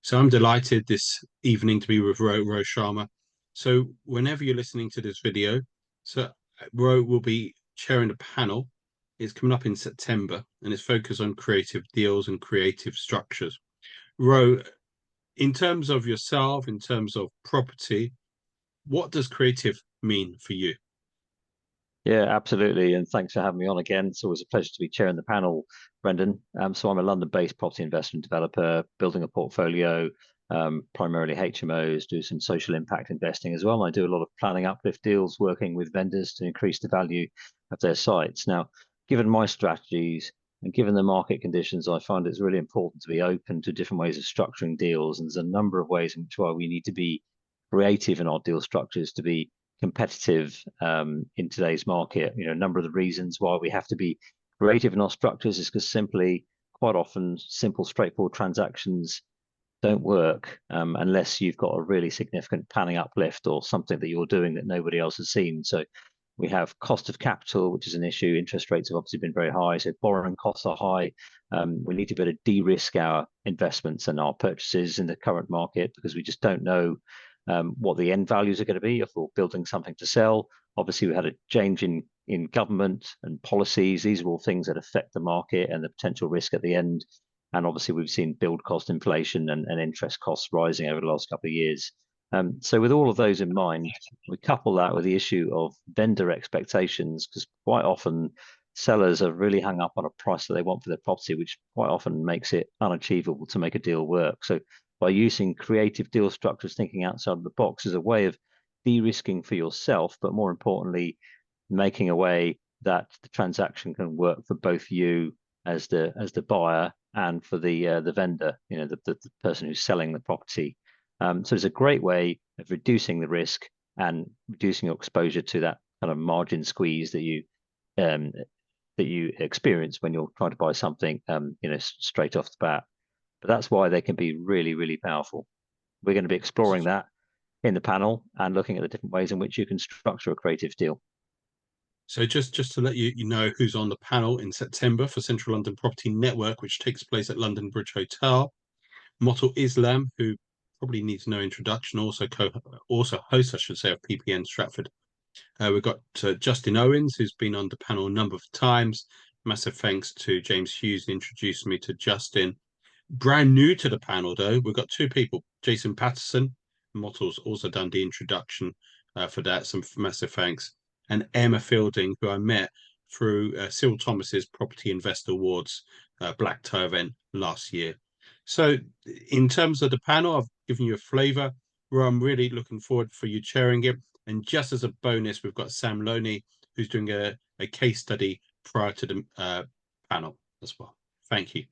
So I'm delighted this evening to be with Ro Sharma. So whenever you're listening to this video, so Ro will be chairing a panel. It's coming up in September and it's focused on creative deals and creative structures. Ro, in terms of yourself, in terms of property, what does creative mean for you? Yeah, absolutely. And thanks for having me on again. It's always a pleasure to be chairing the panel, Brendan. So I'm a London-based property investment developer, building a portfolio, primarily HMOs, do some social impact investing as well. I do a lot of planning uplift deals, working with vendors to increase the value of their sites. Now, given my strategies and given the market conditions, I find it's really important to be open to different ways of structuring deals. And there's a number of ways in which why we need to be creative in our deal structures to be competitive in today's market. A number of the reasons why we have to be creative in our structures is because simply quite often simple, straightforward transactions don't work unless you've got a really significant planning uplift or something that you're doing that nobody else has seen. So we have cost of capital, which is an issue. Interest rates have obviously been very high, so borrowing costs are high. We need to be able to de-risk our investments and our purchases in the current market because we just don't know what the end values are going to be if we're building something to sell. Obviously, we had a change in government and policies. These are all things that affect the market and the potential risk at the end. And obviously, we've seen build cost inflation and interest costs rising over the last couple of years. So with all of those in mind, we couple that with the issue of vendor expectations, because quite often sellers are really hung up on a price that they want for their property, which quite often makes it unachievable to make a deal work. So by using creative deal structures, thinking outside of the box is a way of de-risking for yourself, but more importantly, making a way that the transaction can work for both you as the buyer and for the vendor, the person who's selling the property. So it's a great way of reducing the risk and reducing your exposure to that kind of margin squeeze um, that you experience when you're trying to buy something, straight off the bat. But that's why they can be really, really powerful. We're going to be exploring that in the panel and looking at the different ways in which you can structure a creative deal. So just to let you know who's on the panel in September for Central London Property Network, which takes place at London Bridge Hotel. Mottle Islam, who probably needs no introduction, also host, I should say, of PPN Stratford. We've got Justin Owens, who's been on the panel a number of times. Massive thanks to James Hughes who introduced me to Justin. Brand new to the panel, though, we've got two people. Jason Patterson, Mottle's also done the introduction for that. Some massive thanks. And Emma Fielding, who I met through Cyril Thomas's Property Investor Awards Black Tie event last year. So in terms of the panel, I've given you a flavour where I'm really looking forward for you chairing it. And just as a bonus, we've got Sam Loney, who's doing a case study prior to the panel as well. Thank you.